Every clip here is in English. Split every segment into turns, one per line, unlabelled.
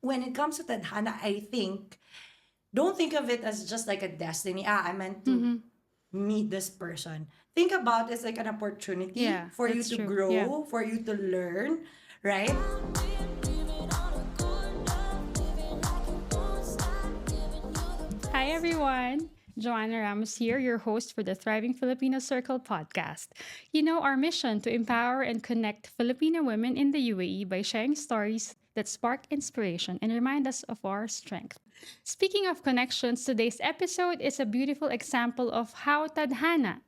when it comes to Tadhana, I think, don't think of it as just like a destiny. I meant to meet this person. Think about it as like an opportunity
Yeah,
for you
that's
to
true. Yeah.
grow, for you to learn, right?
Hi, everyone. Joanna Ramos here, your host for the Thriving Filipina Circle Podcast. You know, our mission to empower and connect Filipino women in the UAE by sharing stories that spark inspiration and remind us of our strength. Speaking of connections, today's episode is a beautiful example of how Tadhana,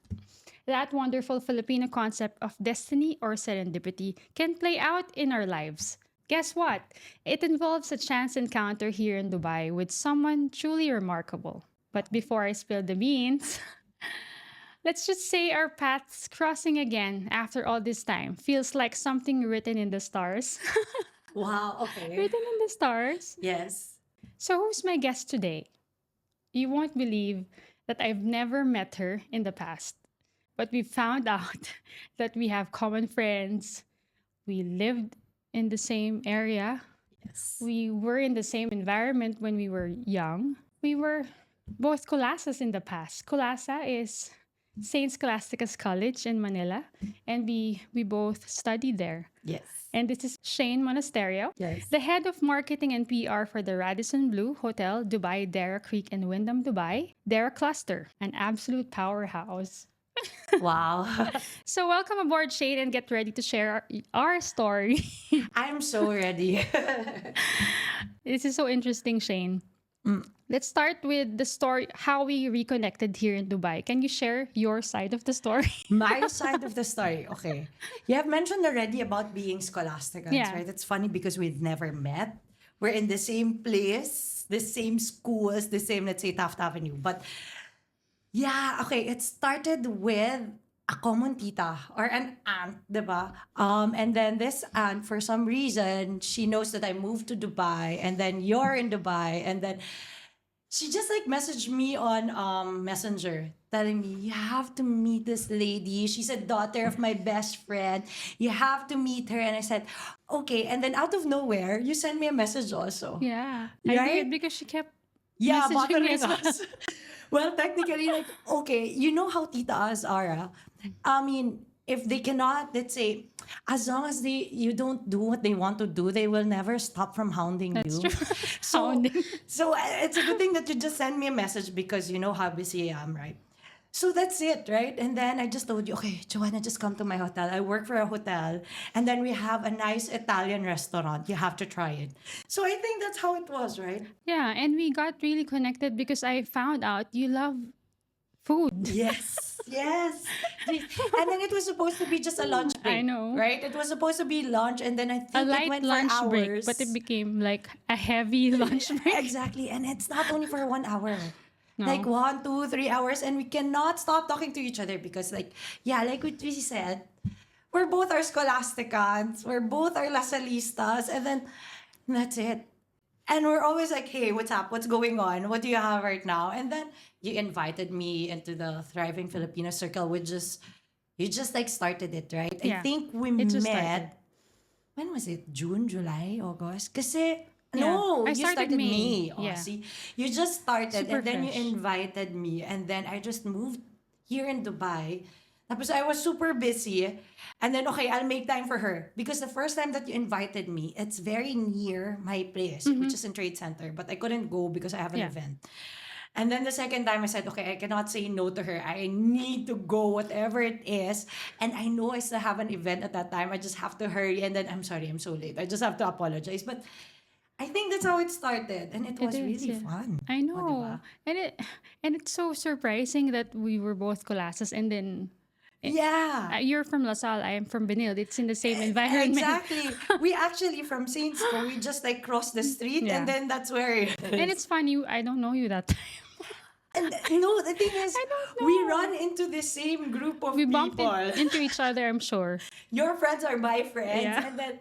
that wonderful Filipino concept of destiny or serendipity, can play out in our lives. Guess what? It involves a chance encounter here in Dubai with someone truly remarkable. But before I spill the beans, let's just say our paths crossing again after all this time feels like something written in the stars.
Wow, okay.
Written in the stars.
Yes.
So, who's my guest today? You won't believe that I've never met her in the past, but we found out that we have common friends. We lived in the same area.
Yes.
We were in the same environment when we were young. We were both Colasas in the past. Colasa is Saint Scholastica's College in Manila, and we both studied there.
Yes.
And this is Shayne Monasterio,
Yes.
the head of marketing and PR for the Radisson Blue Hotel, Dubai, Deira Creek, and Wyndham, Dubai. Deira Cluster, an absolute powerhouse.
Wow.
So welcome aboard, Shayne, and get ready to share our story.
I'm so ready.
This is so interesting, Shayne. Let's start with the story, how we reconnected here in Dubai. Can you share your side of the story?
My side of the story. Okay. You have mentioned already about being Scholasticans,
Yeah.
right? It's funny because we've never met. We're in the same place, the same schools, the same, let's say, Taft Avenue. But yeah, okay, it started with a common tita or an aunt, diba? And then this aunt, for some reason, she knows that I moved to Dubai and then you're in Dubai. And then she just like messaged me on Messenger telling me, you have to meet this lady. She's a daughter of my best friend. You have to meet her. And I said, okay. And then out of nowhere, you sent me a message also.
Yeah, I
Right?
did because she kept
Yeah,
messaging me
bothering
as well.
us. Well, technically, like, okay, you know how titas are. I mean, if they cannot, let's say, as long as you don't do what they want to do, they will never stop from hounding
That's
you.
true.
So,
Hounding.
so it's a good thing that you just send me a message because you know how busy I am, right? So that's it, right? And then I just told you, okay, Joanna, just come to my hotel. I work for a hotel. And then we have a nice Italian restaurant. You have to try it. So I think that's how it was, right?
Yeah, and we got really connected because I found out you love food.
Yes, yes. And then it was supposed to be just a lunch break.
I know.
Right? It was supposed to be lunch, and then I
A
think it
light
went
lunch
for
break,
hours.
but it became like a heavy lunch break.
Exactly. And it's not only for 1 hour.
No.
Like 1, 2, 3 hours, and we cannot stop talking to each other because, like, yeah, like what we said, we're both our Scholasticans, we're both our Lasallistas, and then that's it. And we're always like, hey, what's up? What's going on? What do you have right now? And then you invited me into the Thriving Filipina Circle, you just like started it, right? I
Yeah,
think we
it just started.
met, when was it? June, July, August? Kasi,
Yeah.
no,
I
you
started
started
May.
May. Oh,
Yeah.
see, you just started
Super
and then
fresh.
you invited me and then I just moved here in Dubai. Tapos I was super busy. And then, okay, I'll make time for her. Because the first time that you invited me, it's very near my place, which is in Trade Center. But I couldn't go because I have an
Yeah.
event. And then the second time I said, okay, I cannot say no to her. I need to go, whatever it is. And I know I still have an event at that time. I just have to hurry. And then, I'm sorry, I'm so late. I just have to apologize. But I think that's how it started. And it was
It is,
really
yeah.
fun.
I
O,
know.
diba?
And it's so surprising that we were both Colasas and then
Yeah.
you're from LaSalle, I am from Benil. It's in the same environment.
Exactly. We actually from Saint School, we just like cross the street
Yeah.
and then that's where it
And
is.
it's funny, I don't know you that time.
And no, the thing is,
I don't
we
know.
run into the same group of
We bumped
people.
into each other, I'm sure.
Your friends are my friends.
Yeah.
And then,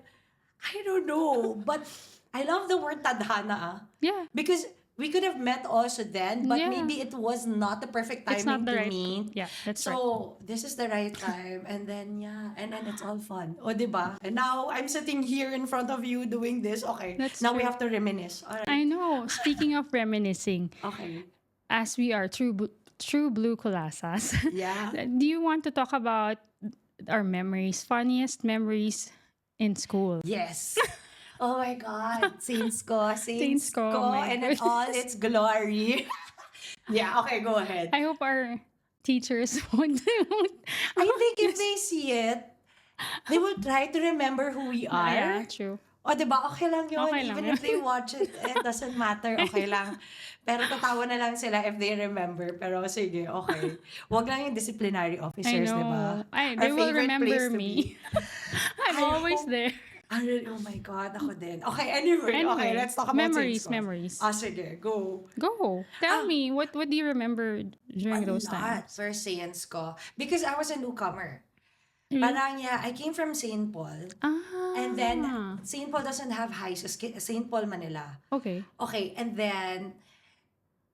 I don't know, but I love the word tadhana
Yeah.
because we could have met also then, but
Yeah.
maybe it was not the perfect
It's not
timing
the
to
right.
meet.
Yeah, that's right.
So, this is the right time. And then, and then it's all fun. O, diba? And now, I'm sitting here in front of you doing this. Okay.
That's
Now we
true.
have to reminisce. All right.
I know. Speaking of reminiscing,
Okay.
as we are true blue colasas,
Yeah.
do you want to talk about our memories, funniest memories in school?
Yes. Oh my God. Saints ko.
Saints ko, my
And in all
goodness.
its glory. Yeah. Okay, go ahead.
I hope our teachers won't.
I think if they see it, they will try to remember who we are.
Yeah, true.
O, diba? Okay lang yun.
Okay lang
Even
yun.
if they watch it, it doesn't matter. Okay lang. Pero tatawa na lang sila if they remember. Pero sige, okay. Huwag lang yung disciplinary
I
officers,
know.
diba?
They
Our
will
favorite
remember
place to
me.
be.
I'm
I
always
hope-
there.
Oh my God, ako din. Okay, anyway, okay, let's talk about
memories,
Saints ko.
memories.
Sige, go.
Go. Tell me, what do you remember during those
A lot
times?
for Saints ko. Because I was a newcomer.
Really?
Parang, I came from St. Paul.
Ah.
And then, St. Paul doesn't have high school. St. Paul, Manila.
Okay.
Okay, and then,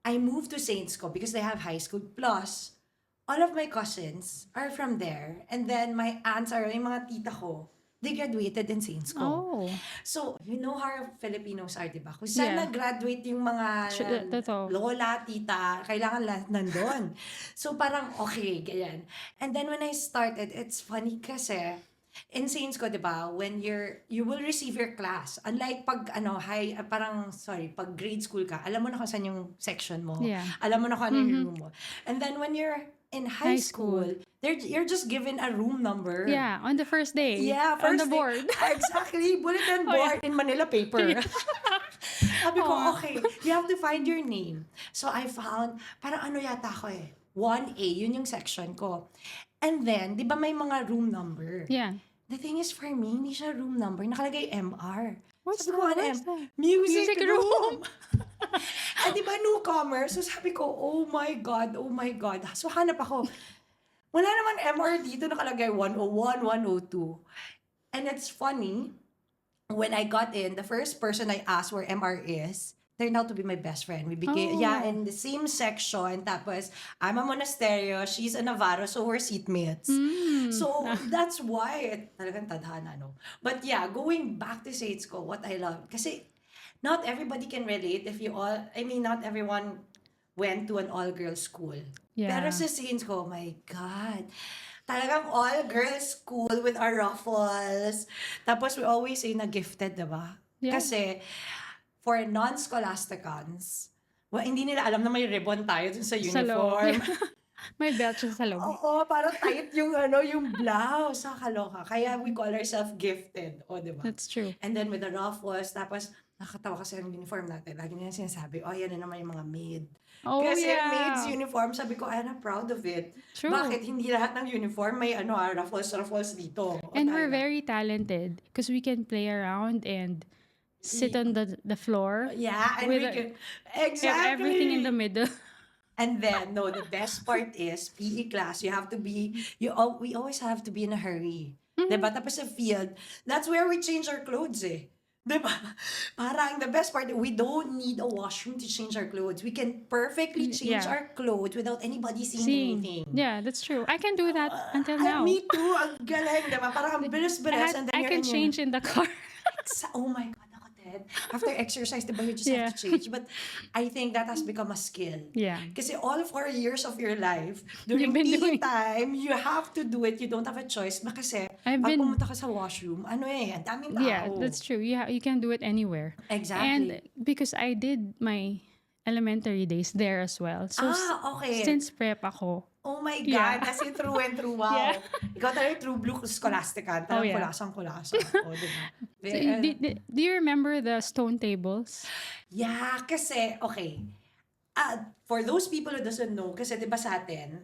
I moved to Saints ko because they have high school. Plus, all of my cousins are from there. And then, my aunts are, yung mga tita ko, they graduated in Saints ko.
Oh.
So, you know how Filipinos are, di ba? Kung saan
Yeah.
nag-graduate yung mga
Totoo.
lola, tita, kailangan lahat nandun. So, parang okay, ganyan. And then when I started, it's funny kasi, in Saints ko, di ba, when you will receive your class. Unlike pag, pag grade school ka, alam mo na kung saan yung section mo.
Yeah.
Alam mo na kung ano yung room mo. And then when you're in high
High school.
school, you're just given a room number.
Yeah, on the first day.
Yeah,
on
first
the
day-
board.
Exactly. Bulletin
Oh,
board in Manila paper. Sabi ko,
Aw.
okay, you have to find your name. So I found, parang ano yata ako 1A, yun yung section ko. And then, di ba may mga room number?
Yeah.
The thing is, for me, hindi siya room number. Nakalagay MR.
What's
Sabi ko,
that?
ano
What's
M?
that?
Music
Music
room. At di ba, newcomer? So sabi ko, oh my God. So hanap ako. Wala naman MR dito, nakalagay 101, 102. And it's funny, when I got in, the first person I asked where MR is, turned out to be my best friend. We became,
Oh.
in the same section. Tapos, I'm a Monasterio, she's a Navarro, so we're seatmates. So, that's why, talagang tadhana, no? But yeah, going back to Saints ko, what I love, kasi not everybody can relate not everyone went to an all-girls school.
Yeah.
Pero sa Saints ko, oh my God, talagang all-girls school with our ruffles. Tapos we always say na gifted, diba?
Yeah.
Kasi, for non-scholasticans, hindi nila alam na may ribbon tayo dun sa
Sa loob.
uniform.
May belt siya sa loob.
Oo, parang tight yung yung blouse. Nakakaloka. Kaya we call ourselves gifted. O, diba?
That's true.
And then with the ruffles, tapos nakakatawa kasi ang uniform natin. Lagi nila sinasabi, yan na naman yung mga maid.
Oh,
Kasi
yeah.
maid's uniform, sabi ko, I'm proud of it.
True.
Bakit hindi lahat ng uniform may ruffles dito? O,
And we're
tayo.
very talented because we can play around and sit on the floor.
Yeah, and
with
we
a-
can...
Have
Exactly.
everything in the middle.
And then, no, the best part is, PE class, you have to be, we always have to be in a hurry. Diba? Tapos sa field, that's where we change our clothes Diba? Parang the best part, we don't need a washroom to change our clothes. We can perfectly change
Yeah.
our clothes without anybody seeing anything.
Yeah, that's true. I can do that until now.
Me too, ang galing, diba? Parang ang bilis-bilis, and then
I
you're
can
in your-
change in the car.
Oh my God, ako din. After exercise, diba, you just
Yeah.
have to change. But I think that has become a skill.
Yeah.
Kasi all 4 years of your life, during
You've been
PE
doing-
time, you have to do it. You don't have a choice. Kasi
I've
pag
been-
pumunta ka sa washroom, ang daming tao.
Yeah, that's true. You can do it anywhere.
Exactly.
And because I did my elementary days there as well. So
okay.
since prep ako,
Oh my God,
Yeah.
kasi true and true. Wow.
Yeah.
Ikaw talaga yung true blue Scholastica. Talagang
Oh, yeah.
kulasang-kulasa. Diba?
so, do you remember the stone tables?
Yeah, kasi, okay. For those people who doesn't know, kasi diba sa atin,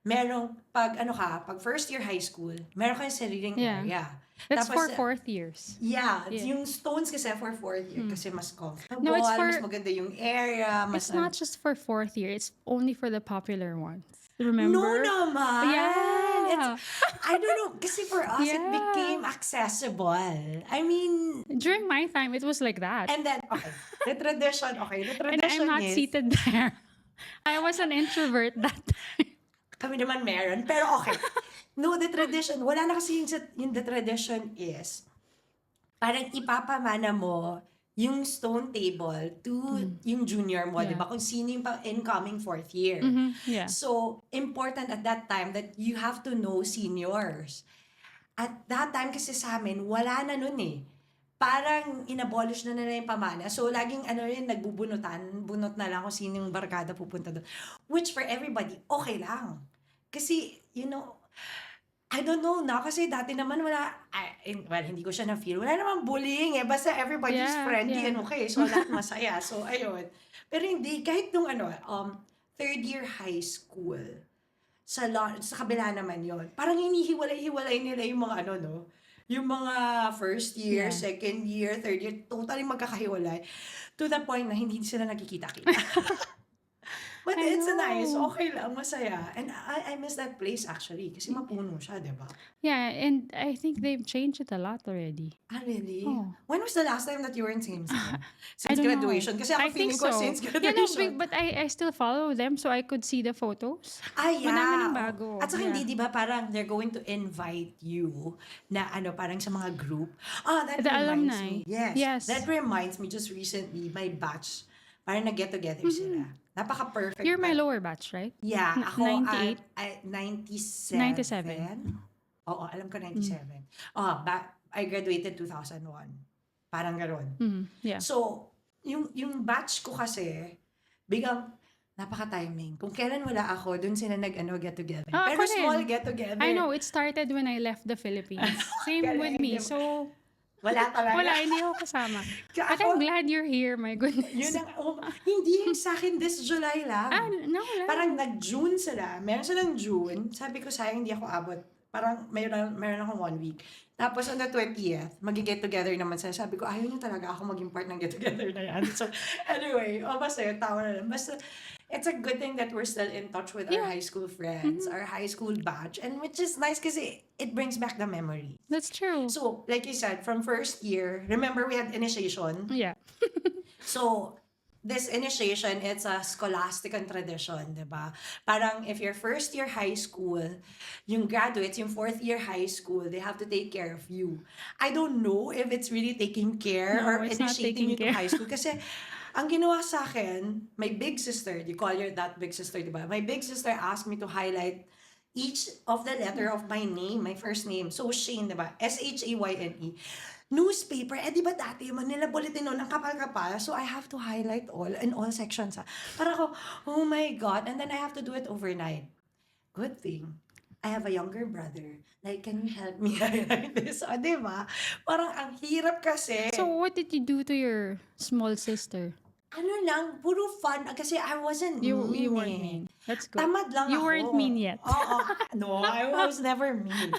merong, pag first year high school, meron kayong sariling
Yeah.
area.
That's
Tapos,
for fourth years.
Yeah,
Yeah.
yung stones kasi for fourth year kasi mas comfortable,
No, it's
mas
for-
maganda yung area, mas
It's not just for fourth year. It's only for the popular ones.
No
Remember?
naman!
Yeah. Yeah.
I don't know, kasi for us, it
Yeah.
became accessible. I mean,
During my time, it was like that.
and then, the tradition
And I'm not
is,
seated there. I was an introvert that time.
kami naman meron, pero okay. No, the tradition, wala na kasi yung the tradition is, parang ipapamana mo yung stone table to yung junior mo,
Yeah.
di ba? Kung sino yung incoming fourth year.
Yeah.
So, important at that time that you have to know seniors. At that time kasi sa amin, wala na nun eh. Parang inabolish na nila yung pamana. So, laging bunot na lang kung sino yung barkada pupunta doon. Which for everybody, okay lang. Kasi, I don't know na, kasi dati naman well, hindi ko siya na-feel. Wala namang bullying eh. Basta everybody's friendly and okay. So, lahat masaya. So, ayun. Pero hindi, kahit nung third year high school, sa kabila naman yon, parang hinihiwalay-hiwalay nila yung mga yung mga first year, second year, third year, totally magkakahiwalay. To the point na hindi sila nagkikita-kita. But it's nice. Okay lang, masaya. And I miss that place actually. Kasi mapuno siya, di ba?
Yeah, and I think they've changed it a lot already.
Ah, really?
Oh.
When was the last time that you were in Sames?
I
Since
don't
graduation?
know.
Kasi ako
I think
feeling ko
so.
since
Yeah,
graduation.
no, but I still follow them so I could see the photos.
Ah, yeah.
Madami ng bago.
At saka
Yeah.
hindi, di ba, parang they're going to invite you na parang sa mga group. That
The
reminds
alumni.
me. Yes.
Yes.
That reminds me just recently, my batch, parang nag-get-together sila. Napaka-perfect.
You're my
ba?
lower batch, right?
Yeah, ako
98?
at 97.
97.
Oo, alam ko 97. I graduated 2001. Parang gano'n.
Yeah.
So, yung batch ko kasi, biglang napaka-timing. Kung kailan wala ako, dun sila get together.
Ah,
Pero
ako rin.
small get together.
I know, it started when I left the Philippines. Same with me.
Galing.
So,
Wala talaga.
wala, hindi ako kasama. But
Ako-
I'm glad you're here, my goodness.
Yun hindi sa akin this July lang.
No, wala.
Parang nag-June sila. Meron silang June. Sabi ko, sayang hindi ako abot. Parang meron akong 1 week. Tapos on the 20th, mag-get together naman sila. Sabi ko, ayaw niyo talaga ako maging part ng get together na yan. So, anyway, basta yun, tawa na lang. Basta, it's a good thing that we're still in touch with our high school friends, our high school batch, and which is nice kasi it brings back the memory.
That's true.
So, like you said, from first year, remember we had initiation?
Yeah.
So, this initiation, it's a Scholastica tradition, di ba? Parang if you're first year high school, yung graduates, yung fourth year high school, they have to take care of you. I don't know if it's really taking care
No,
or
it's not
initiating
taking
you to
care.
high school. Kasi, ang ginawa sa akin, my big sister, you call her that big sister, di ba? My big sister asked me to highlight each of the letter of my name, my first name. So, Shayne, di ba? Shayne. Newspaper, di ba dati, Manila Bulletin noon, ang kapal-kapal. So, I have to highlight all, in all sections. Para ako, oh my God. And then I have to do it overnight. Good thing, I have a younger brother. Like, can you help me highlight this? Di ba? Parang ang hirap kasi.
So, what did you do to your small sister?
Ano lang, puro fun. Kasi I wasn't
You
mean
weren't
eh.
mean. That's good.
Tamad lang
You
ako.
weren't mean yet.
Oo. No, I was never mean.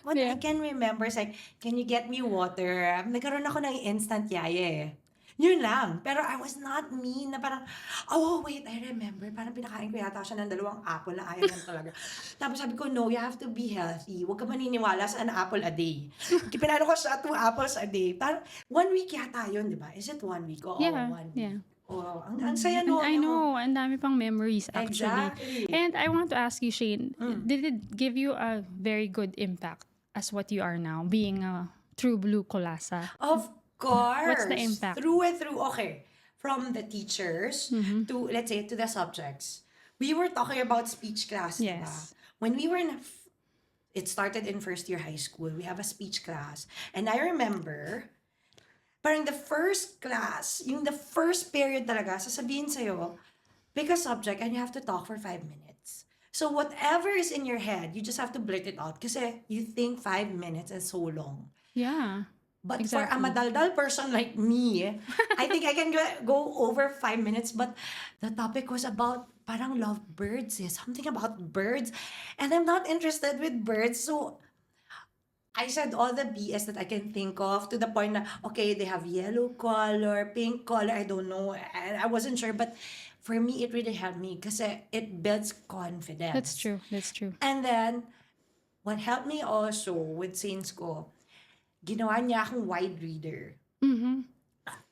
What I
Yeah.
can remember is like, can you get me water? Nagkaroon ako ng instant yaya eh. Yun lang. Pero I was not mean na parang, oh wait, I remember. Parang pinakain ko yata siya ng 2 apple na ayaw lang talaga. Tapos sabi ko, no, you have to be healthy. Huwag ka maniniwala sa an apple a day. Pinano ko siya 2 apples a day. Parang 1 week yata yun, di ba? Is it 1 week? Oo,
Yeah,
1 week.
yeah.
Oh, ang saya no.
I know, ang dami pang memories actually.
Exactly.
And I want to ask you, Shayne, did it give you a very good impact as what you are now, being a true blue Colasa?
Of course.
What's the impact?
Through and through. Okay. From the teachers to, let's say, to the subjects. We were talking about speech class, diba?
Yes.
When we were it started in first year high school. We have a speech class. And I remember, parang the first class, yung the first period talaga, sasabihin sa'yo, pick a subject and you have to talk for 5 minutes. So whatever is in your head, you just have to blurt it out kasi you think 5 minutes is so long.
Yeah.
But
Exactly.
for a madaldal person like me, I think I can go over 5 minutes. But the topic was about parang love birds, something about birds. And I'm not interested with birds. So I said all the BS that I can think of to the point na, okay, they have yellow color, pink color, I don't know. And I wasn't sure. But for me, it really helped me kasi it builds confidence.
That's true. That's true.
And then, what helped me also with Saints ko, ginawa niya akong wide reader.
Mm-hmm.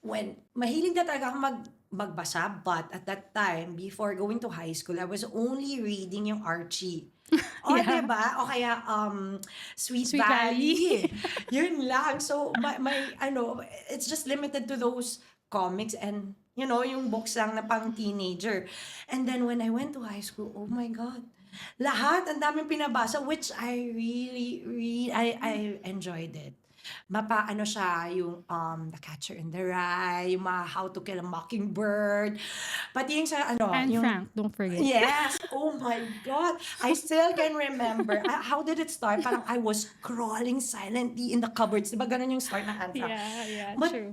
When mahilig na talaga akong magbasa, but at that time, before going to high school, I was only reading yung Archie. O,
Yeah.
diba? O kaya, Sweet
Sweet Valley.
Valley. Yun lang. So, it's just limited to those comics and, yung books lang na pang teenager. And then, when I went to high school, oh my God, lahat, ang daming pinabasa, which I really, I enjoyed it. Siya, yung The Catcher in the Rye, yung mga How to Kill a Mockingbird, pati yung sa
And
yung
Frank, don't forget.
yes, oh my God, I still can remember. How did it start? Parang I was crawling silently in the cupboards, diba ganun yung start ng Anne Frank?
Yeah,
But
true.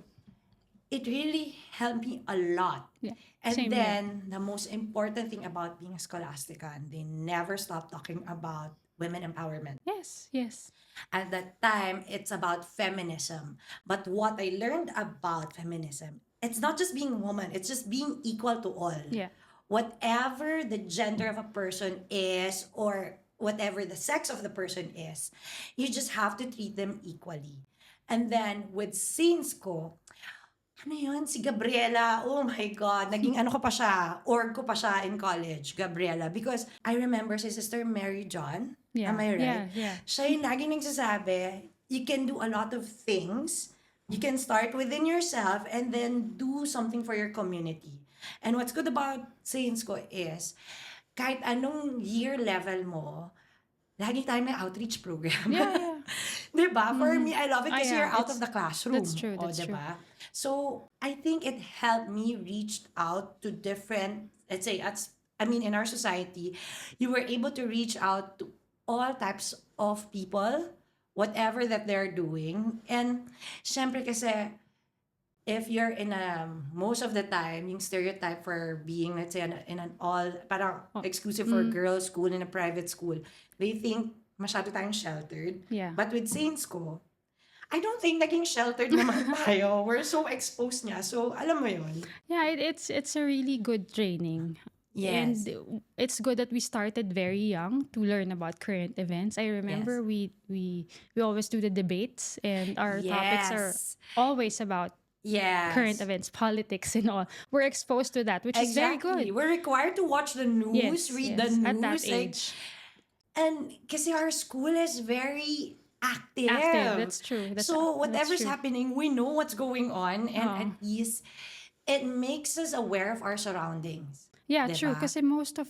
it really helped me a lot.
Yeah,
And
same
then the most important thing about being a Scholastica, they never stop talking about women empowerment.
Yes.
At that time, it's about feminism. But what I learned about feminism, it's not just being a woman, it's just being equal to all.
Yeah.
Whatever the gender of a person is, or whatever the sex of the person is, you just have to treat them equally. And then with scenes ko, si Gabriela, oh my God, naging ko pa siya, org ko pa siya in college, Gabriela. Because I remember si Sister Mary John,
Yeah.
am I right?
Yeah.
Siya yung laging nagsasabi, you can do a lot of things. You can start within yourself and then do something for your community. And what's good about Saints ko is, kahit anong year level mo, lagi tayong may outreach program.
Yeah.
Diba? For me, I love it kasi
yeah,
you're out
it's-
of the classroom.
that's true, that's true.
Diba? So, I think it helped me reach out to different, let's say, in our society, you were able to reach out to all types of people, whatever that they're doing. And, syempre kasi, if you're in most of the time, yung stereotype for being, let's say, in an all, parang exclusive for girls school, in a private school, they think masyado tayong sheltered.
Yeah.
But with Saints ko, I don't think naging sheltered naman tayo. We're so exposed niya. So, alam mo yun.
Yeah, it's a really good training.
Yes.
And it's good that we started very young to learn about current events. I remember we always do the debates, and our topics are
Yes.
always about
Yes.
current events, politics and all. We're exposed to that, which is very good.
We're required to watch the news, read the news.
At that age.
And kasi our school is very active.
That's true.
So whatever's
true.
happening, we know what's going on. And
Oo.
at least, it makes us aware of our surroundings.
Yeah,
Diba?
true. Kasi most of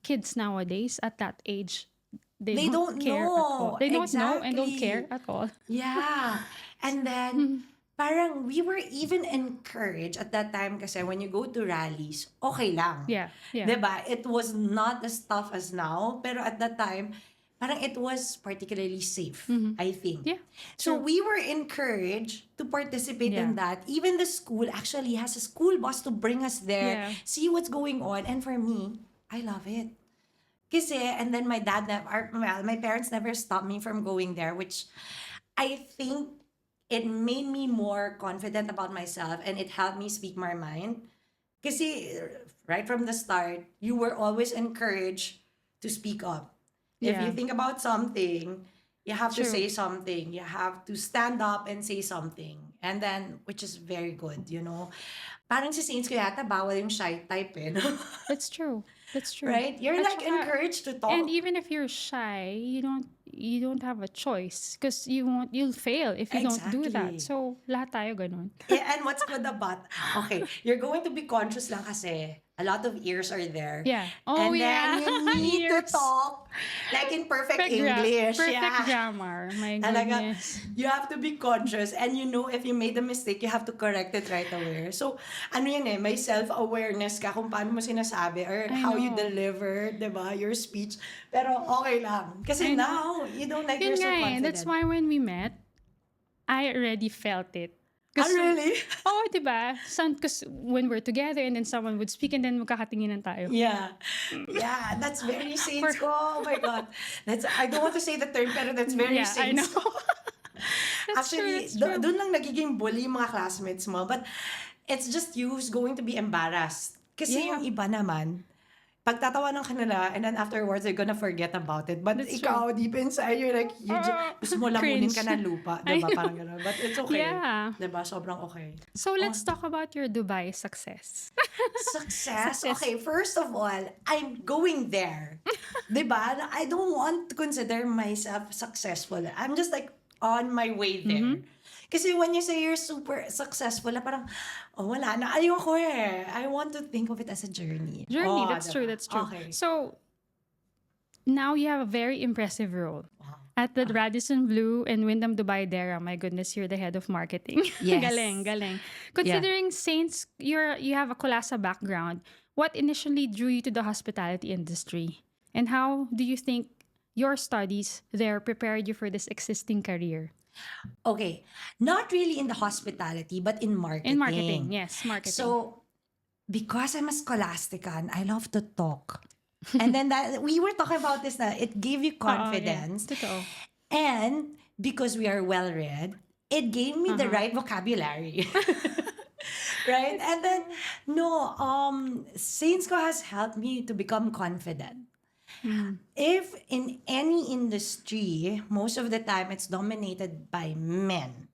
kids nowadays at that age, they don't care at
know.
all. They don't know and don't care
Exactly.
at all.
Yeah. And then, parang we were even encouraged at that time kasi when you go to rallies, okay lang.
Yeah.
Diba? It was not as tough as now, pero at that time, parang it was particularly safe, I think.
Yeah,
So
true.
we were encouraged to participate in
Yeah.
that. Even the school actually has a school bus to bring us there,
Yeah.
see what's going on. And for me, I love it. Kasi, and then my parents never stopped me from going there, which I think it made me more confident about myself and it helped me speak my mind. Kasi right from the start, you were always encouraged to speak up. If
Yeah.
you think about something, you have to
True.
say something. You have to stand up and say something. And then, which is very good, you know. Parang si Saints ko yata, bawal yung shy type eh. No?
That's true. That's true.
Right? You're
At
like
saka-
encouraged to talk.
And even if you're shy, you don't have a choice because you'll fail if you don't do
Exactly.
that. So lahat tayo ganun.
Yeah, and what's good about, okay, you're going to be conscious lang kasi a lot of ears are there.
Yeah. Oh,
and
yeah.
then you need to
Ears.
talk like in perfect English.
Perfect
yeah.
grammar. My
Talaga,
goodness.
you have to be conscious and you know if you made a mistake, you have to correct it right away. So, may self-awareness ka kung paano mo sinasabi or
I
how you
know.
deliver, diba, your speech. Pero okay lang. Kasi
I know.
now, you don't like,
Yun
you're so
nga eh.
confident.
That's why when we met, I already felt it.
Really?
Oh, diba? Because when we're together and then someone would speak and then magkakatinginan tayo.
Yeah. Yeah, that's very Saints ko. Oh my God. I don't want to say the term, pero that's very
Yeah, I
Saints
know.
ko.
That's
Actually,
true.
doon lang nagiging bully yung mga classmates mo. But it's just you who's going to be embarrassed. Kasi
Yeah.
yung iba naman, pagtatawanan ka nila, and then afterwards, they're gonna forget about it. But
That's
ikaw, deep inside, you're like, gusto mo lamunin ka
Cringe.
ng lupa.
I
Diba?
know.
Parang gano'n. But it's okay.
Yeah.
Diba? Sobrang okay.
So let's
On
talk about your Dubai success.
success.
Success.
Okay, first of all, I'm going there. Diba? I don't want to consider myself successful. I'm just like on my way there. Kasi when you say you're super successful, parang, oh, wala na. Ayoko eh. I want to think of it as a journey.
Journey,
Oh,
that's true,
diba?
that's true.
Okay.
So now you have a very impressive role.
Wow.
At the Radisson Blue and Wyndham Dubai Deira, my goodness, you're the head of marketing.
Yes.
Galing. Considering Saints, you have a Colasa background, what initially drew you to the hospitality industry? And how do you think your studies there prepared you for this existing career?
Okay. Not really in the hospitality, but in marketing.
In marketing, yes, marketing.
So, because I'm a Scholastican, I love to talk. And then we were talking about this na it gave you confidence.
Totoo.
And because we are well read, it gave me the right vocabulary. Right? And then Saints Co has helped me to become confident. If in any industry, most of the time it's dominated by men.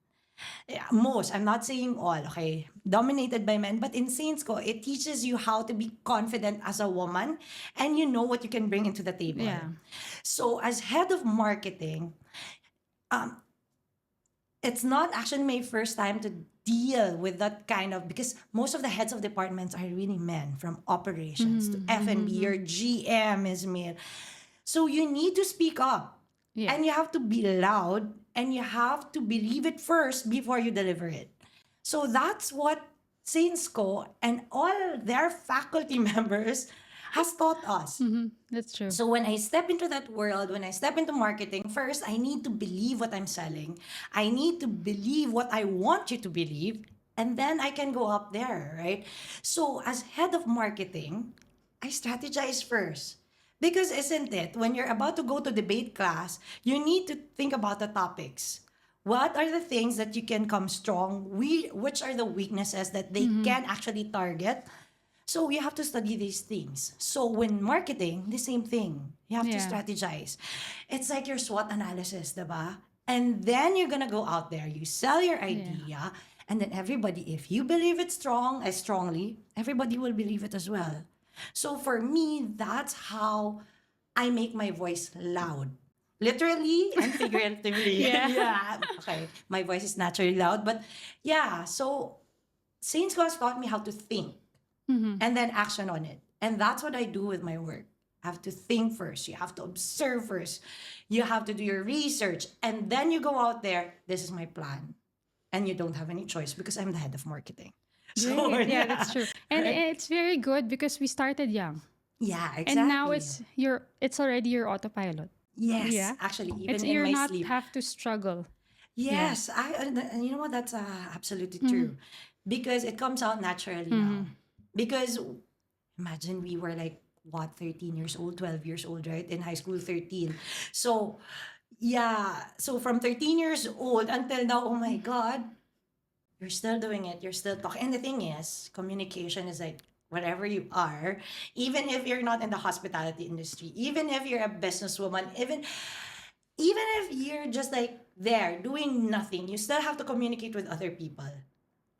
Yeah, most, I'm not saying all, okay? Dominated by men. But in Saints Co, it teaches you how to be confident as a woman and you know what you can bring into the table.
Yeah.
So as head of marketing, it's not actually my first time to deal with that kind of, because most of the heads of departments are really men, from operations to F&B. Your GM is male. So you need to speak up.
Yeah.
And you have to be loud and you have to believe it first before you deliver it. So that's what Saints Co and all their faculty members has taught us.
That's true.
So when I step into that world, when I step into marketing, first I need to believe what I'm selling. I need to believe what I want you to believe. And then I can go up there, right? So as head of marketing, I strategize first. Because isn't it, when you're about to go to debate class, you need to think about the topics. What are the things that you can come strong? Which are the weaknesses that they can actually target? So you have to study these things. So when marketing, the same thing. You have to
Yeah.
strategize. It's like your SWOT analysis, diba? And then you're gonna go out there, you sell your idea, and then everybody, if you believe it strongly, everybody will believe it as well. So for me, that's how I make my voice loud. Literally and figuratively.
Yeah.
Okay. My voice is naturally loud. But yeah, so Saints God taught me how to think and then action on it. And that's what I do with my work. I have to think first. You have to observe first. You have to do your research. And then you go out there. This is my plan. And you don't have any choice because I'm the head of marketing.
Great. Yeah, that's true. And it's very good because we started young.
Yeah, exactly.
And now it's already your autopilot.
Yes,
Yeah.
actually, even
It's
in
you're
my
not
sleep.
have to struggle.
Yes, and you know what? That's absolutely true. Because it comes out naturally now. Because imagine we were like, what, 13 years old, 12 years old, right? In high school, 13. So, yeah. So from 13 years old until now, oh my God, you're still doing it. You're still talking. And the thing is, communication is like, wherever you are, even if you're not in the hospitality industry, even if you're a businesswoman, even if you're just like there doing nothing, you still have to communicate with other people.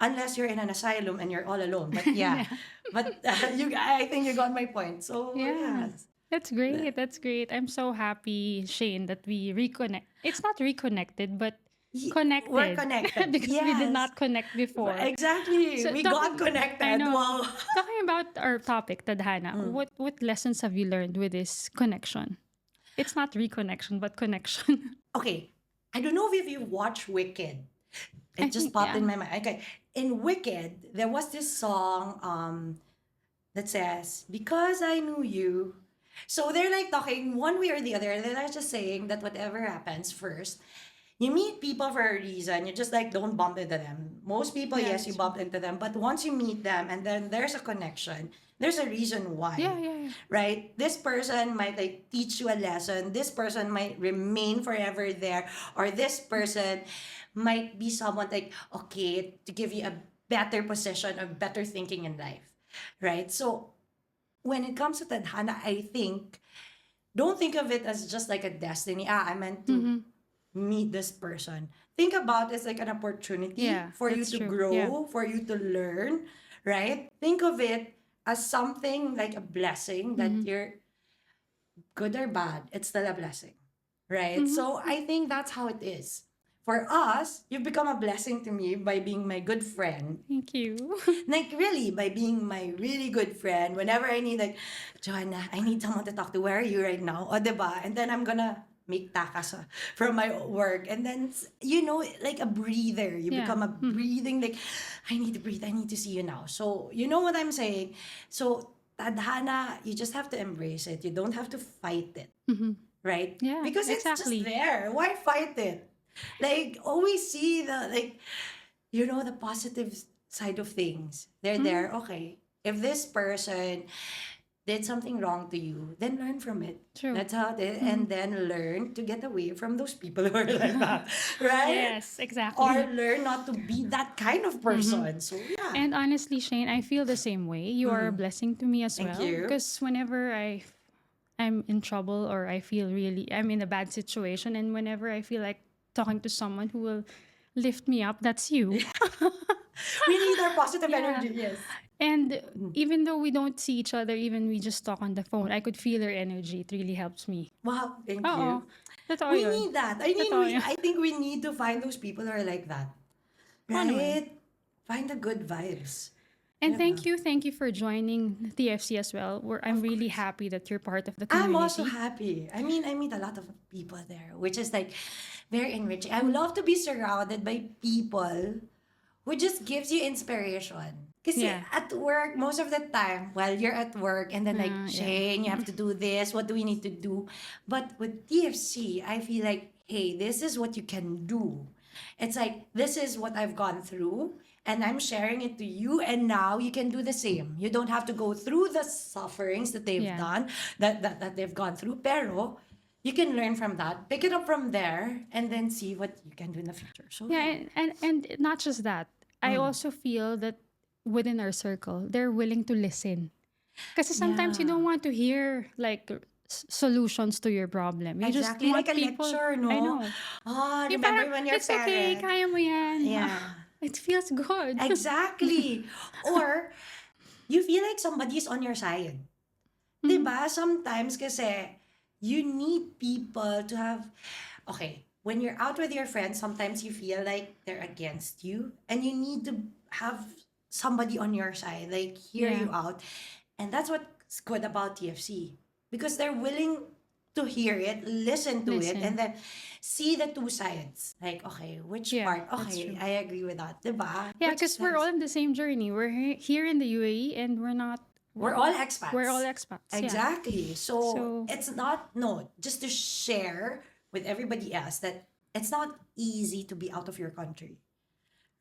Unless you're in an asylum and you're all alone. But yeah, but I think you got my point. So
Yeah.
yes.
That's great. That's great. I'm so happy, Shayne, that we reconnect. It's not reconnected, but connected.
We're connected.
because we did
Yes.
not connect before.
Exactly.
So
We
talking-
got connected.
I know.
Wow.
Talking about our topic, Tadhana, what lessons have you learned with this connection? It's not reconnection, but connection.
Okay. I don't know if you watch Wicked. It
I
just
think,
popped
yeah.
in my mind. Okay. In Wicked, there was this song that says, "Because I knew you." So they're like talking one way or the other. They're just saying that whatever happens first, you meet people for a reason. You just like don't bump into them. Most people,
Yeah,
yes, you
that's
bump into them. But once you meet them and then there's a connection, there's a reason why.
Yeah.
Right? This person might like teach you a lesson. This person might remain forever there. Or this person might be someone like, okay, to give you a better position or better thinking in life. Right? So when it comes to Tadhana, I think, don't think of it as just like a destiny. I meant to meet this person. Think about it as like an opportunity
Yeah,
for you
that's
to
true. Yeah.
grow, for you to learn, right? Think of it as something like a blessing that you're good or bad, it's still a blessing, right?
Mm-hmm.
So I think that's how it is. For us, you've become a blessing to me by being my good friend.
Thank you.
Like really, by being my really good friend. Whenever I need like, Joanna, I need someone to talk to. Where are you right now? O, diba? And then I'm gonna make takas from my work. And then, like a breather. You
Yeah.
become a breathing, like, I need to breathe. I need to see you now. So, you know what I'm saying? So, Tadhana, you just have to embrace it. You don't have to fight it, right?
Yeah,
Because it's just
exactly.
there. Why fight it? Like, always see the positive side of things. They're there. Okay. If this person did something wrong to you, then learn from it.
True.
That's how it is. And then learn to get away from those people who are like that. Right?
Yes, exactly.
Or learn not to be that kind of person. So, yeah.
And honestly, Shayne, I feel the same way. You are a blessing to me as
Thank
well.
you.
Because whenever I'm in trouble or I'm in a bad situation, and whenever I feel like talking to someone who will lift me up, that's you.
We need our positive
Yeah.
energy. Yes.
And even though we don't see each other, even we just talk on the phone, I could feel her energy. It really helps me.
Wow. Thank
Oo.
you.
Totoo
We
yun.
need that. I mean,
Totoo yun.
I think we need to find those people who are like that.
Ano
Right? Find the good vibes.
And thank you for joining TFC as well. I'm really happy that you're part of the community.
I'm also happy. I mean, I meet a lot of people there, which is like very enriching. I would love to be surrounded by people who just gives you inspiration. Kasi
Yeah.
at work, most of the time, while you're at work, and then like, Shayne, you have to do this. What do we need to do? But with TFC, I feel like, hey, this is what you can do. It's like, this is what I've gone through, and I'm sharing it to you, and now you can do the same. You don't have to go through the sufferings that they've
Yeah.
done, that they've gone through. Pero, you can learn from that, pick it up from there, and then see what you can do in the future. So,
Yeah, and not just that. I also feel that within our circle, they're willing to listen. Because sometimes you don't want to hear like solutions to your problem. You
exactly,
just want
like a
people.
lecture, no?
I know.
Oh,
Yung
remember
parang,
when your
it's okay,
parent...
kaya mo yan.
Yeah.
It feels good.
Exactly. Or, you feel like somebody's on your side. Diba? Sometimes kasi, you need people to have... Okay, when you're out with your friends, sometimes you feel like they're against you, and you need to have somebody on your side, like hear
Yeah.
you out. And that's what's good about TFC. Because they're willing to hear it, listen to it,
Listen.
and then see the two sides. Like, okay, which
Yeah,
part?
that's
Okay,
true.
I agree with that. Diba?
Yeah,
Which
because we're all
sides?
in the same journey. We're here in the UAE and
We're all expats.
we're all expats. Yeah.
Exactly. So,
So-
it's not, no, just to share with everybody else that it's not easy to be out of your country.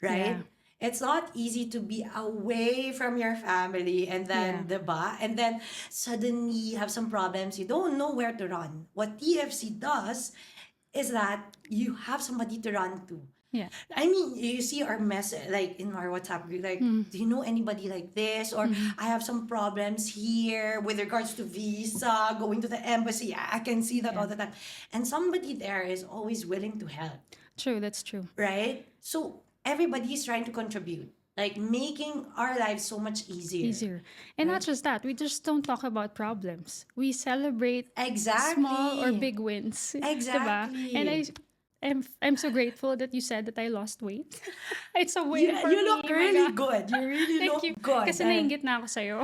Right?
Yeah.
It's not easy to be away from your family, and then,
Yeah.
diba? And then suddenly you have some problems. You don't know where to run. What TFC does is that you have somebody to run to.
Yeah.
I mean, you see our message, like in our WhatsApp group, like, do you know anybody like this? Or I have some problems here with regards to visa, going to the embassy. I can see that all the time. And somebody there is always willing to help,
True, that's true.
right? So everybody's trying to contribute, like making our lives so much easier.
Easier. And not just that, we just don't talk about problems. We celebrate
Exactly.
small or big wins.
Exactly.
Diba? And I'm so grateful that you said that I lost weight. It's a win for
You
me.
look
my
really
God.
good. You really
Thank
look
you.
good.
Kasi nainggit na ako sa'yo.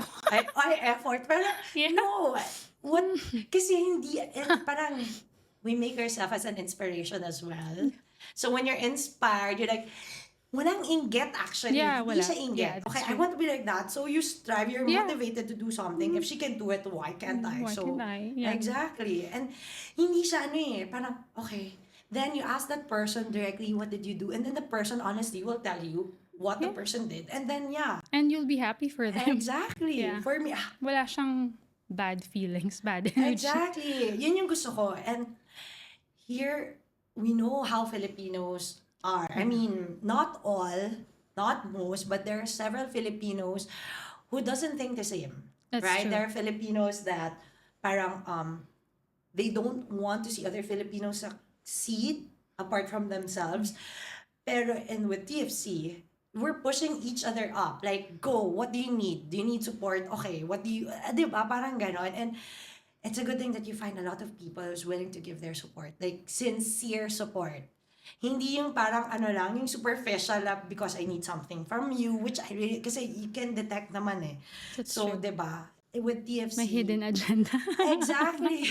I effort. Pero,
Yeah.
no. What, kasi hindi, parang, we make ourselves as an inspiration as well. So when you're inspired, you're like, walang inggit actually.
Yeah,
Hindi
wala.
siya inggit.
Yeah, that's
Okay, I
true.
want to be like that. So you strive, you're
Yeah.
motivated to do something. If she can do it, why can't I?
Why
So,
can't I? Yeah.
exactly. And hindi siya parang, okay, then you ask that person directly, what did you do? And then the person honestly will tell you what the person did. And then, yeah.
And you'll be happy for them.
Exactly.
Yeah.
For me,
Wala siyang bad feelings, bad energy.
exactly. Yun yung gusto ko. And here, we know how Filipinos are. I mean, not all, not most, but there are several Filipinos who doesn't think the same.
That's
right?
true.
There are Filipinos that parang they don't want to see other Filipinos succeed apart from themselves. Pero and with TFC, we're pushing each other up. Like, go, what do you need? Do you need support? Okay, what do you, di ba? Parang ganon. And it's a good thing that you find a lot of people who's willing to give their support. Like, sincere support. Hindi yung parang ano lang, yung superficial na because I need something from you, which I really, kasi you can detect naman eh.
That's
So,
true.
di ba? With
My
TFC,
hidden agenda.
exactly.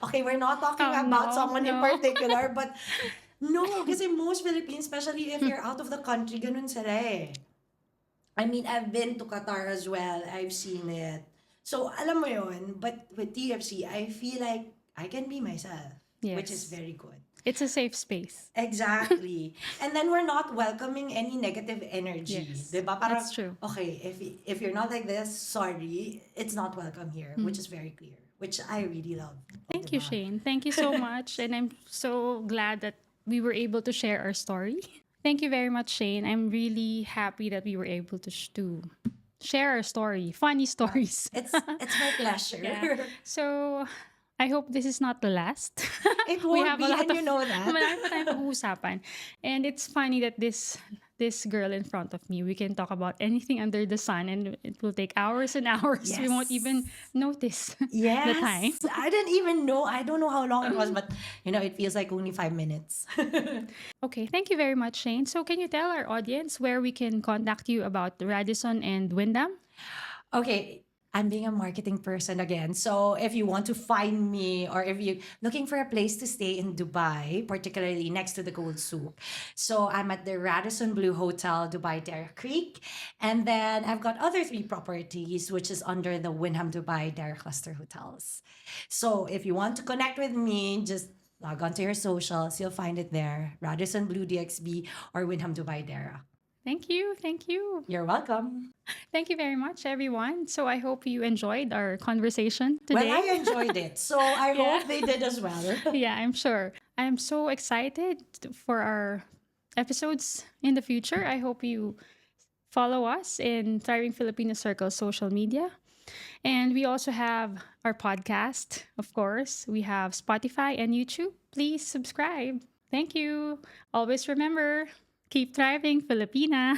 Okay, we're not talking
Oh
about
no,
someone in
no.
particular, but no, kasi most Philippines, especially if you're out of the country, ganun sila eh. I mean, I've been to Qatar as well. I've seen it. So, alam mo yun, but with TFC, I feel like I can be myself, which is
Yes.
very good.
It's a safe space.
Exactly. And then we're not welcoming any negative energy.
Yes.
'Di ba? Parang,
That's true.
okay, if you're not like this, sorry, it's not welcome here, which is very clear, which I really love. Oh, 'di
Thank you,
ba?
Shayne. Thank you so much. And I'm so glad that we were able to share our story. Thank you very much, Shayne. I'm really happy that we were able to share our story, funny stories.
It's my pleasure.
Yeah. So, I hope this is not the last.
It
We
won't
have a
be,
lot
and
of
you know that.
marami pa tayong pag-uusapan. And it's funny that this girl in front of me, we can talk about anything under the sun and it will take hours and hours. We won't
Yes.
even notice the time.
Yes. I didn't even know. I don't know how long it was, but it feels like only 5 minutes.
Okay, thank you very much, Shayne. So can you tell our audience where we can contact you about Radisson and Wyndham?
Okay, I'm being a marketing person again. So if you want to find me or if you're looking for a place to stay in Dubai, particularly next to the Gold Souk, so I'm at the Radisson Blue Hotel, Dubai Deira Creek. And then I've got other three properties, which is under the Wyndham Dubai Deira Cluster Hotels. So if you want to connect with me, just log on to your socials. You'll find it there. Radisson Blue DXB or Wyndham Dubai Deira.
Thank you. Thank you.
You're welcome.
Thank you very much, everyone. So I hope you enjoyed our conversation
Well,
today.
I enjoyed it. So I
Yeah.
hope they did as well.
Yeah, I'm sure. I'm so excited for our episodes in the future. I hope you follow us in Thriving Filipina Circle social media. And we also have our podcast, of course. We have Spotify and YouTube. Please subscribe. Thank you. Always remember, keep thriving, Filipina.